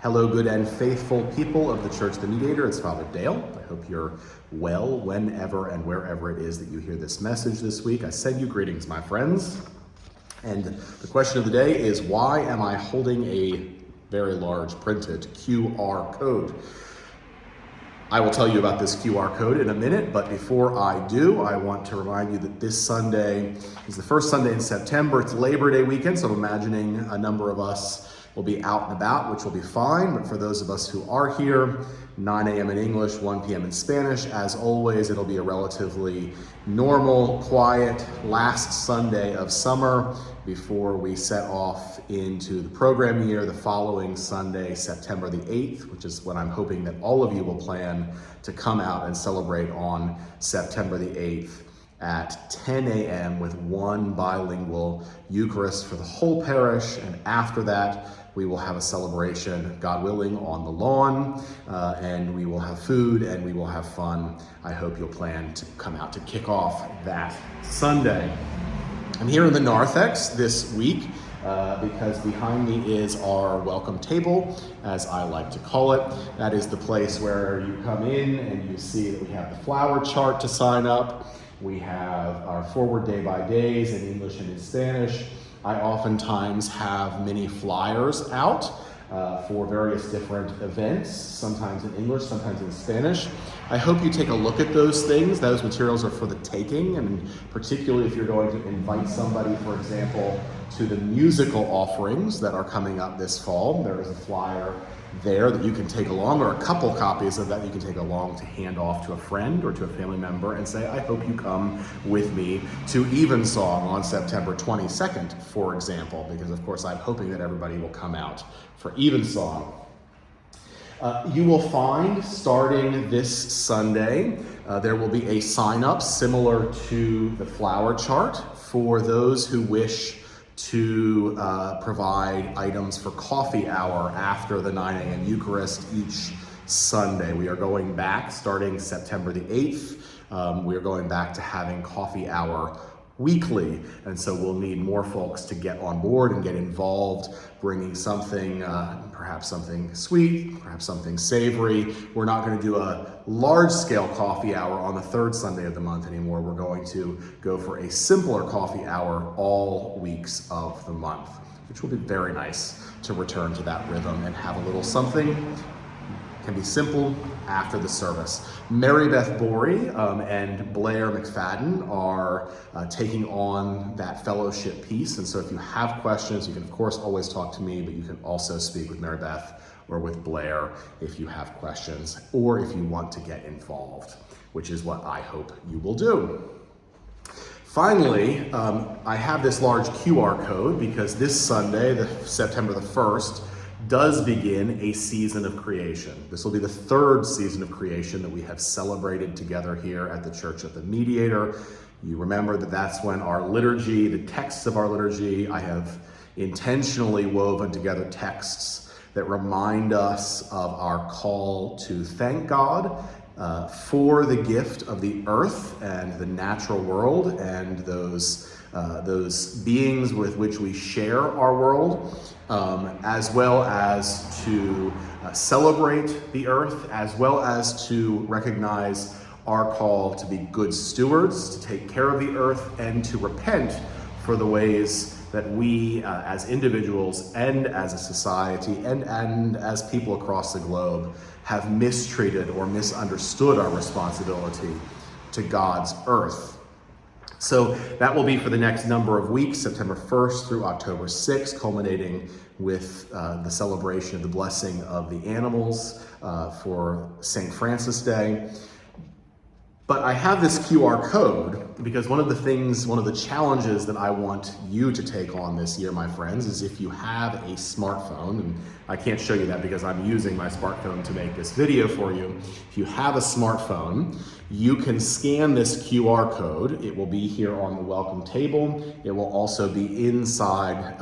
Hello, good and faithful people of the Church of the Mediator. It's Father Dale. I hope you're well whenever and wherever it is that you hear this message this week. I send you greetings, my friends. And the question of the day is, why am I holding a very large printed QR code? I will tell you about this QR code in a minute, but before I do, I want to remind you that this Sunday is the first Sunday in September. It's Labor Day weekend, so I'm imagining a number of us will be out and about, which will be fine. But for those of us who are here, 9 a.m. in English, 1 p.m. in Spanish. As always, it'll be a relatively normal, quiet last Sunday of summer before we set off into the program year the following Sunday, September the 8th, which is when I'm hoping that all of you will plan to come out and celebrate on September the 8th at 10 a.m. with one bilingual Eucharist for the whole parish. And after that, we will have a celebration, God willing, on the lawn, and we will have food and we will have fun. I hope you'll plan to come out to kick off that Sunday. I'm here in the narthex this week because behind me is our welcome table, as I like to call it. That is the place where you come in and you see that we have the flower chart to sign up. We have our forward day by days in English and in Spanish. I oftentimes have many flyers out for various different events, sometimes in English, sometimes in Spanish. I hope you take a look at those things. Those materials are for the taking, and particularly if you're going to invite somebody, for example, to the musical offerings that are coming up this fall. There is a flyer there that you can take along, or a couple copies of that you can take along to hand off to a friend or to a family member and say, I hope you come with me to Evensong on September 22nd, for example, because of course I'm hoping that everybody will come out for Evensong. You will find, starting this Sunday, there will be a sign-up similar to the flower chart for those who wish to provide items for coffee hour after the 9 a.m. Eucharist each Sunday. We are going back, starting September the 8th, we are going back to having coffee hour weekly, and so we'll need more folks to get on board and get involved, bringing something, perhaps something sweet, perhaps something savory. We're not going to do a large-scale coffee hour on the third Sunday of the month anymore. We're going to go for a simpler coffee hour all weeks of the month, which will be very nice to return to that rhythm and have a little something. Can be simple after the service. Mary Beth Borey and Blair McFadden are taking on that fellowship piece. And so if you have questions, you can of course always talk to me, but you can also speak with Mary Beth or with Blair if you have questions or if you want to get involved, which is what I hope you will do. Finally, I have this large QR code because this Sunday, September the 1st, does begin a season of creation. This will be the third season of creation that we have celebrated together here at the Church of the Mediator. You remember that that's when our liturgy, the texts of our liturgy, I have intentionally woven together texts that remind us of our call to thank God for the gift of the earth and the natural world and those beings with which we share our world, as well as to celebrate the earth, as well as to recognize our call to be good stewards, to take care of the earth, and to repent for the ways that we as individuals and as a society and as people across the globe have mistreated or misunderstood our responsibility to God's earth. So that will be for the next number of weeks, September 1st through October 6th, culminating with the celebration of the blessing of the animals for St. Francis Day. But I have this QR code because one of the challenges that I want you to take on this year, my friends, is if you have a smartphone, and I can't show you that because I'm using my smartphone to make this video for you. If you have a smartphone, you can scan this QR code. It will be here on the welcome table. It will also be inside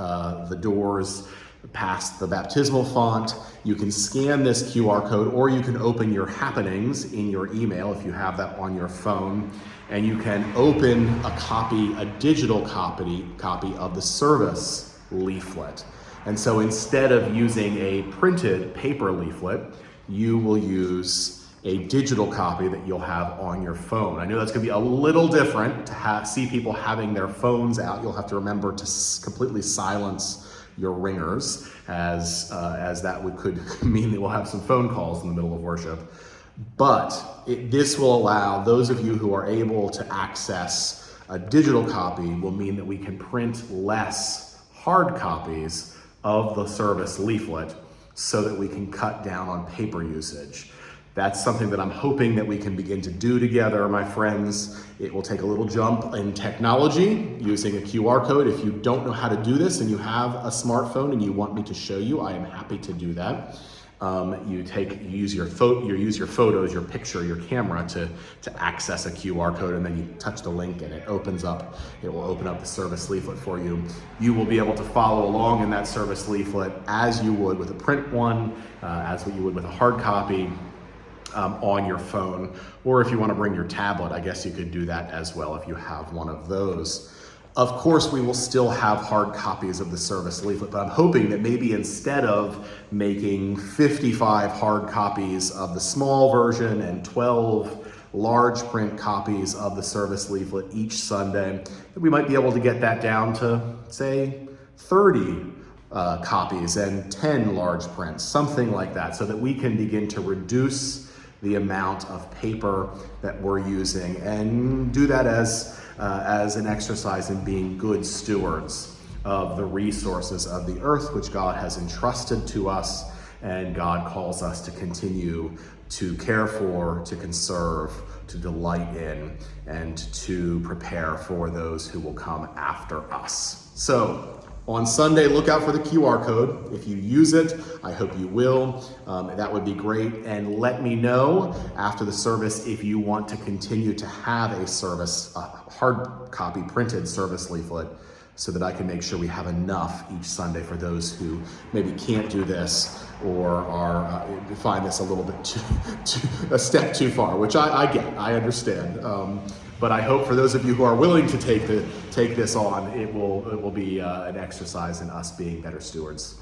the doors past the baptismal font. You can scan this QR code, or you can open your happenings in your email if you have that on your phone, and you can open a digital copy of the service leaflet. And so instead of using a printed paper leaflet, you will use a digital copy that you'll have on your phone. I know that's going to be a little different to see people having their phones out. You'll have to remember to completely silence your ringers, as that could mean that we'll have some phone calls in the middle of worship. But this will allow those of you who are able to access a digital copy will mean that we can print less hard copies of the service leaflet so that we can cut down on paper usage. That's something that I'm hoping that we can begin to do together, my friends. It will take a little jump in technology using a QR code. If you don't know how to do this and you have a smartphone and you want me to show you, I am happy to do that. You use your photos, your picture, your camera to access a QR code, and then you touch the link and it will open up the service leaflet for you. You will be able to follow along in that service leaflet as you would with a print one, as what you would with a hard copy. On your phone, or if you want to bring your tablet, I guess you could do that as well if you have one of those. Of course, we will still have hard copies of the service leaflet, but I'm hoping that maybe instead of making 55 hard copies of the small version and 12 large print copies of the service leaflet each Sunday, that we might be able to get that down to, say, 30 copies and 10 large prints, something like that, so that we can begin to reduce the amount of paper that we're using, and do that as an exercise in being good stewards of the resources of the earth, which God has entrusted to us, and God calls us to continue to care for, to conserve, to delight in, and to prepare for those who will come after us. So, on Sunday, look out for the QR code. If you use it, I hope you will. That would be great. And let me know after the service if you want to continue to have a hard copy printed service leaflet, so that I can make sure we have enough each Sunday for those who maybe can't do this or find this a little bit a step too far, which I get, I understand. But I hope for those of you who are willing to take this on, it will be an exercise in us being better stewards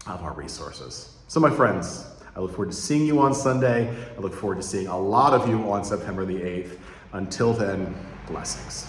of our resources. So my friends, I look forward to seeing you on Sunday. I look forward to seeing a lot of you on September the 8th. Until then, blessings.